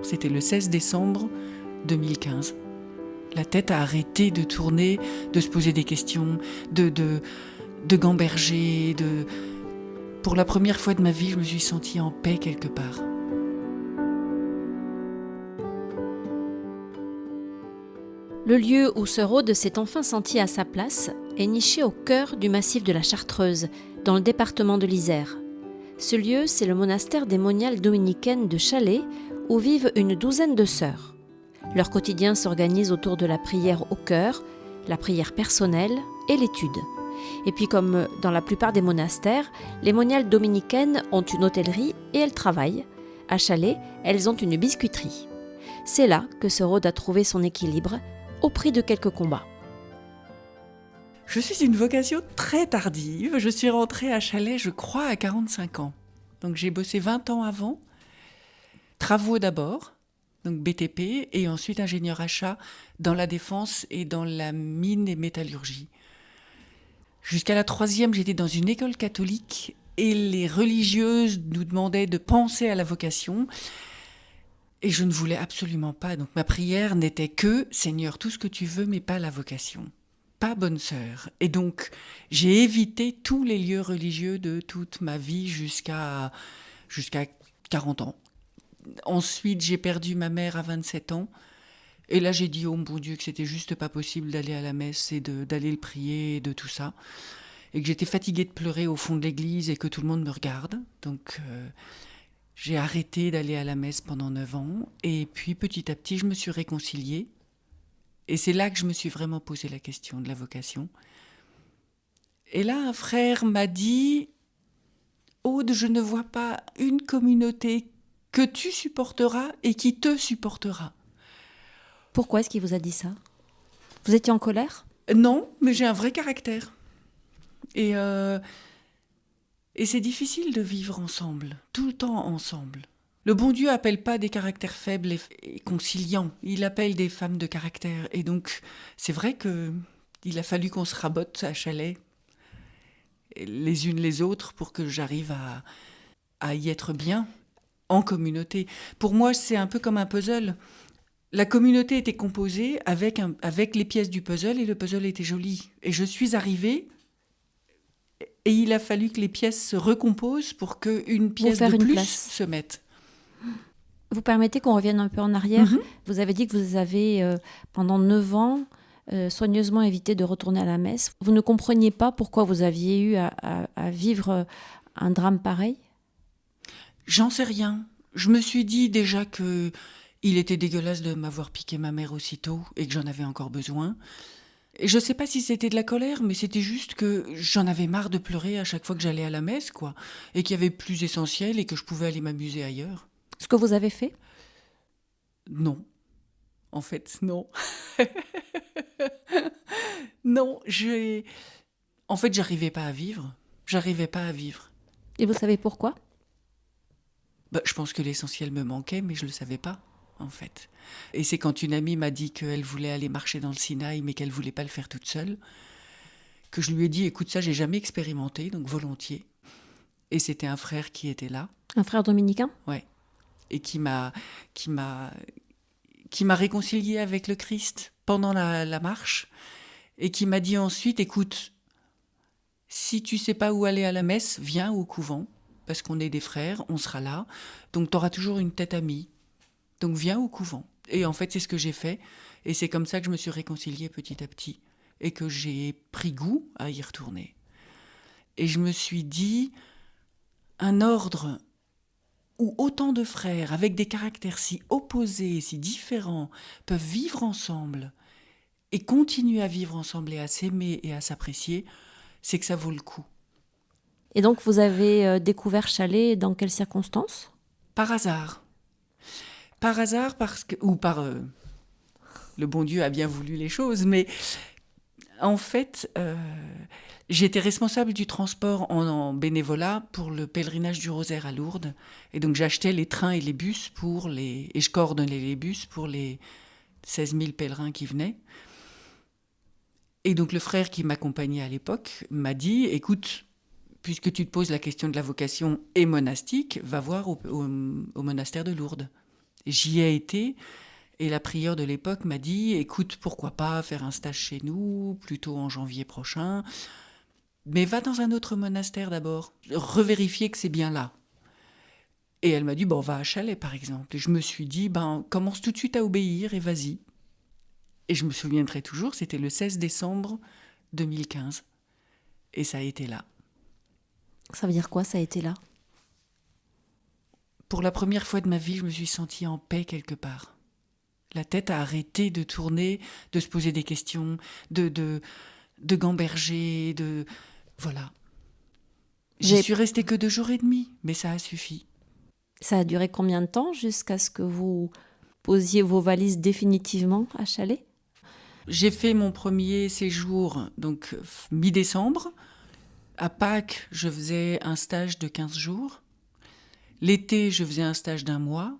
C'était le 16 décembre 2015. La tête a arrêté de tourner, de se poser des questions, de gamberger. Pour la première fois de ma vie, je me suis sentie en paix quelque part. Le lieu où se Rhode s'est enfin senti à sa place est niché au cœur du massif de la Chartreuse, dans le département de l'Isère. Ce lieu, c'est le monastère des moniales dominicaines de Chalais, où vivent une douzaine de sœurs. Leur quotidien s'organise autour de la prière au cœur, la prière personnelle et l'étude. Et puis comme dans la plupart des monastères, les moniales dominicaines ont une hôtellerie et elles travaillent. À Chalais, elles ont une biscuiterie. C'est là que se Rhode a trouvé son équilibre, au prix de quelques combats. Je suis une vocation très tardive. Je suis rentrée à Chalais, je crois, à 45 ans. Donc j'ai bossé 20 ans avant. Travaux d'abord, donc BTP, et ensuite ingénieur achat dans la défense et dans la mine et métallurgie. Jusqu'à la 3e, j'étais dans une école catholique et les religieuses nous demandaient de penser à la vocation. Et je ne voulais absolument pas. Donc ma prière n'était que « Seigneur, tout ce que tu veux, mais pas la vocation. Pas bonne sœur ». Et donc j'ai évité tous les lieux religieux de toute ma vie jusqu'à 40 ans. Ensuite, j'ai perdu ma mère à 27 ans. Et là, j'ai dit, oh mon Dieu, que c'était juste pas possible d'aller à la messe et d'aller le prier et de tout ça. Et que j'étais fatiguée de pleurer au fond de l'église et que tout le monde me regarde. Donc, j'ai arrêté d'aller à la messe pendant 9 ans. Et puis, petit à petit, je me suis réconciliée. Et c'est là que je me suis vraiment posé la question de la vocation. Et là, un frère m'a dit, Aude, je ne vois pas une communauté que tu supporteras et qui te supportera. Pourquoi est-ce qu'il vous a dit ça ? Vous étiez en colère ? Non, mais j'ai un vrai caractère. Et c'est difficile de vivre ensemble, tout le temps ensemble. Le bon Dieu appelle pas des caractères faibles et conciliants, il appelle des femmes de caractère. Et donc, c'est vrai qu'il a fallu qu'on se rabote à Chalais, les unes les autres, pour que j'arrive à y être bien, en communauté. Pour moi, c'est un peu comme un puzzle. La communauté était composée avec les pièces du puzzle et le puzzle était joli. Et je suis arrivée et il a fallu que les pièces se recomposent pour qu'une pièce de plus se mette. Vous permettez qu'on revienne un peu en arrière. Mm-hmm. Vous avez dit que vous avez, pendant 9 ans, soigneusement évité de retourner à la messe. Vous ne compreniez pas pourquoi vous aviez eu à vivre un drame pareil ? J'en sais rien. Je me suis dit déjà que il était dégueulasse de m'avoir piqué ma mère aussitôt et que j'en avais encore besoin. Et je ne sais pas si c'était de la colère, mais c'était juste que j'en avais marre de pleurer à chaque fois que j'allais à la messe, quoi. Et qu'il y avait plus essentiel et que je pouvais aller m'amuser ailleurs. Ce que vous avez fait ? Non. En fait, non. Non, en fait, j'arrivais pas à vivre. J'arrivais pas à vivre. Et vous savez pourquoi ? Je pense que l'essentiel me manquait, mais je le savais pas, en fait. Et c'est quand une amie m'a dit qu'elle voulait aller marcher dans le Sinaï, mais qu'elle voulait pas le faire toute seule, que je lui ai dit, écoute, ça, j'ai jamais expérimenté, donc volontiers. Et c'était un frère qui était là. Un frère dominicain ? Ouais. Et qui m'a réconciliée avec le Christ pendant la marche, et qui m'a dit ensuite, écoute, si tu sais pas où aller à la messe, viens au couvent, parce qu'on est des frères, on sera là, donc tu auras toujours une tête amie, donc viens au couvent. Et en fait, c'est ce que j'ai fait, et c'est comme ça que je me suis réconciliée petit à petit, et que j'ai pris goût à y retourner. Et je me suis dit, un ordre où autant de frères, avec des caractères si opposés, si différents, peuvent vivre ensemble, et continuer à vivre ensemble et à s'aimer et à s'apprécier, c'est que ça vaut le coup. Et donc, vous avez découvert Chalais dans quelles circonstances ? Par hasard. Par hasard, le bon Dieu a bien voulu les choses, mais en fait, j'étais responsable du transport en bénévolat pour le pèlerinage du Rosaire à Lourdes. Et donc, j'achetais les trains et les bus et je coordonnais les bus pour les 16 000 pèlerins qui venaient. Et donc, le frère qui m'accompagnait à l'époque m'a dit, écoute, puisque tu te poses la question de la vocation et monastique, va voir au monastère de Lourdes. Et j'y ai été, et la prieure de l'époque m'a dit « Écoute, pourquoi pas faire un stage chez nous, plutôt en janvier prochain, mais va dans un autre monastère d'abord, revérifier que c'est bien là. » Et elle m'a dit « Bon, va à Chalais, par exemple. » Et je me suis dit « Commence tout de suite à obéir et vas-y. » Et je me souviendrai toujours, c'était le 16 décembre 2015. Et ça a été là. Ça veut dire quoi, ça a été là? Pour la première fois de ma vie, je me suis sentie en paix quelque part. La tête a arrêté de tourner, de se poser des questions, de gamberger, Voilà. J'y suis restée que 2 jours et demi, mais ça a suffi. Ça a duré combien de temps jusqu'à ce que vous posiez vos valises définitivement à Chalais? J'ai fait mon premier séjour, donc mi-décembre. À Pâques, je faisais un stage de 15 jours. L'été, je faisais un stage d'1 mois.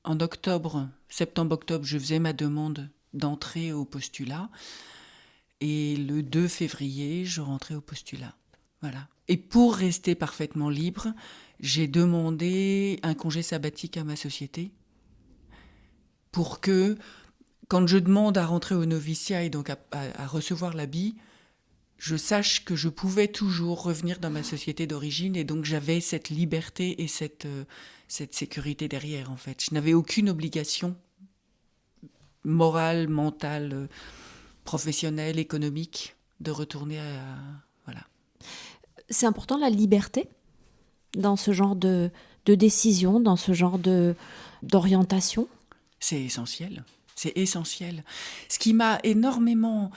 En octobre, septembre-octobre, je faisais ma demande d'entrée au postulat. Et le 2 février, je rentrais au postulat. Voilà. Et pour rester parfaitement libre, j'ai demandé un congé sabbatique à ma société pour que, quand je demande à rentrer au noviciat et donc à recevoir l'habit, je sache que je pouvais toujours revenir dans ma société d'origine, et donc j'avais cette liberté et cette sécurité derrière, en fait. Je n'avais aucune obligation morale, mentale, professionnelle, économique de retourner à... Voilà. C'est important, la liberté dans ce genre de décision, dans ce genre d'orientation? C'est essentiel. C'est essentiel. Ce qui m'a énormément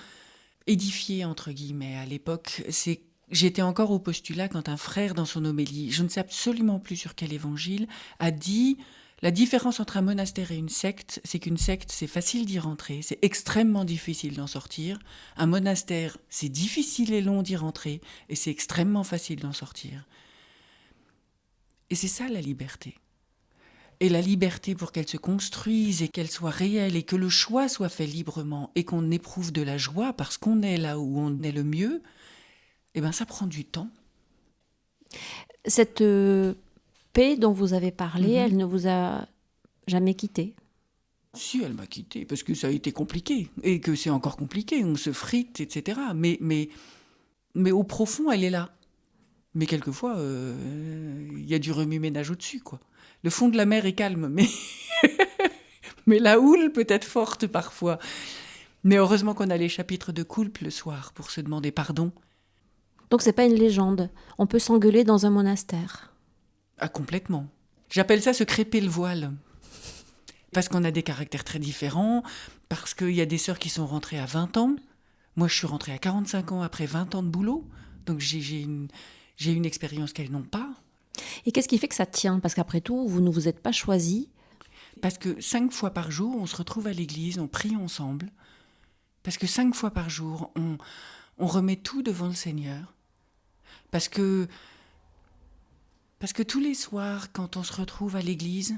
édifiée, entre guillemets, à l'époque, c'est que j'étais encore au postulat quand un frère, dans son homélie, je ne sais absolument plus sur quel évangile, a dit « La différence entre un monastère et une secte, c'est qu'une secte, c'est facile d'y rentrer, c'est extrêmement difficile d'en sortir. Un monastère, c'est difficile et long d'y rentrer, et c'est extrêmement facile d'en sortir. » Et c'est ça la liberté. Et la liberté, pour qu'elle se construise et qu'elle soit réelle et que le choix soit fait librement et qu'on éprouve de la joie parce qu'on est là où on est le mieux, eh ben ça prend du temps. Cette paix dont vous avez parlé, elle ne vous a jamais quitté? Si, elle m'a quitté parce que ça a été compliqué et que c'est encore compliqué, on se frite, etc. Mais au profond, elle est là. Mais quelquefois, y a du remue-ménage au-dessus, quoi. Le fond de la mer est calme, mais la houle peut être forte parfois. Mais heureusement qu'on a les chapitres de coulpe le soir pour se demander pardon. Donc c'est pas une légende. On peut s'engueuler dans un monastère. Ah, complètement. J'appelle ça se crêper le voile. Parce qu'on a des caractères très différents, parce qu'il y a des sœurs qui sont rentrées à 20 ans. Moi, je suis rentrée à 45 ans après 20 ans de boulot. Donc j'ai une expérience qu'elles n'ont pas. Et qu'est-ce qui fait que ça tient? Parce qu'après tout, vous ne vous êtes pas choisi. Parce que 5 fois par jour, on se retrouve à l'église, on prie ensemble. Parce que 5 fois par jour, on remet tout devant le Seigneur. Parce que tous les soirs, quand on se retrouve à l'église,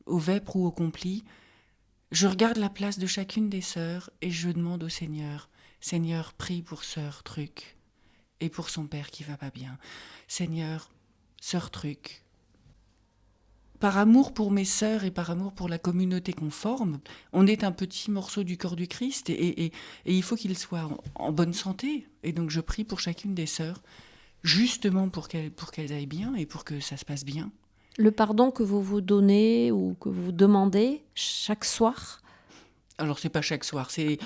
au vêpres ou au compli, je regarde la place de chacune des sœurs et je demande au Seigneur, Seigneur, prie pour sœur Truc et pour son père qui va pas bien. Seigneur, sœur Truc. Par amour pour mes sœurs et par amour pour la communauté qu'on forme, on est un petit morceau du corps du Christ et il faut qu'il soit en bonne santé. Et donc je prie pour chacune des sœurs, justement pour qu'elles aillent bien et pour que ça se passe bien. Le pardon que vous vous donnez ou que vous demandez chaque soir? Alors c'est pas chaque soir, c'est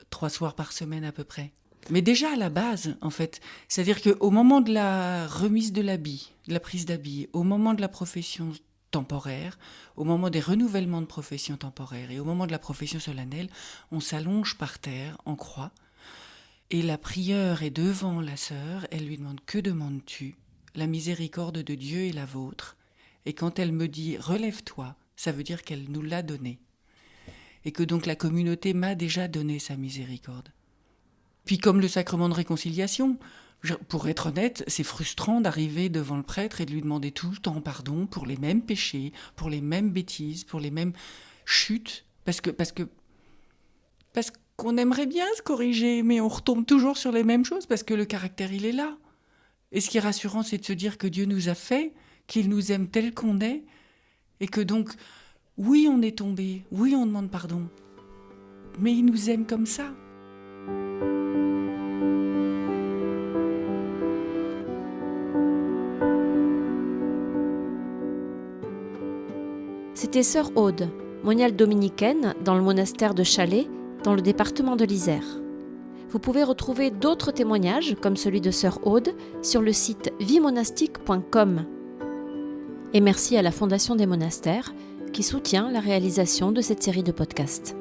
3 soirs par semaine à peu près. Mais déjà à la base, en fait, c'est-à-dire qu'au moment de la remise de l'habit, de la prise d'habit, au moment de la profession temporaire, au moment des renouvellements de profession temporaire et au moment de la profession solennelle, on s'allonge par terre en croix et la prieure est devant la sœur, elle lui demande « Que demandes-tu » ? La miséricorde de Dieu est la vôtre. Et quand elle me dit « Relève-toi », ça veut dire qu'elle nous l'a donné. Et que donc la communauté m'a déjà donné sa miséricorde. Puis comme le sacrement de réconciliation, pour être honnête, c'est frustrant d'arriver devant le prêtre et de lui demander tout le temps pardon pour les mêmes péchés, pour les mêmes bêtises, pour les mêmes chutes, parce qu'on aimerait bien se corriger, mais on retombe toujours sur les mêmes choses parce que le caractère, il est là. Et ce qui est rassurant, c'est de se dire que Dieu nous a fait, qu'il nous aime tel qu'on est, Et que donc, oui, on est tombé, oui, on demande pardon, mais il nous aime comme ça. C'était sœur Aude, moniale dominicaine dans le monastère de Chalais, dans le département de l'Isère. Vous pouvez retrouver d'autres témoignages, comme celui de sœur Aude, sur le site viemonastique.com. Et merci à la Fondation des monastères, qui soutient la réalisation de cette série de podcasts.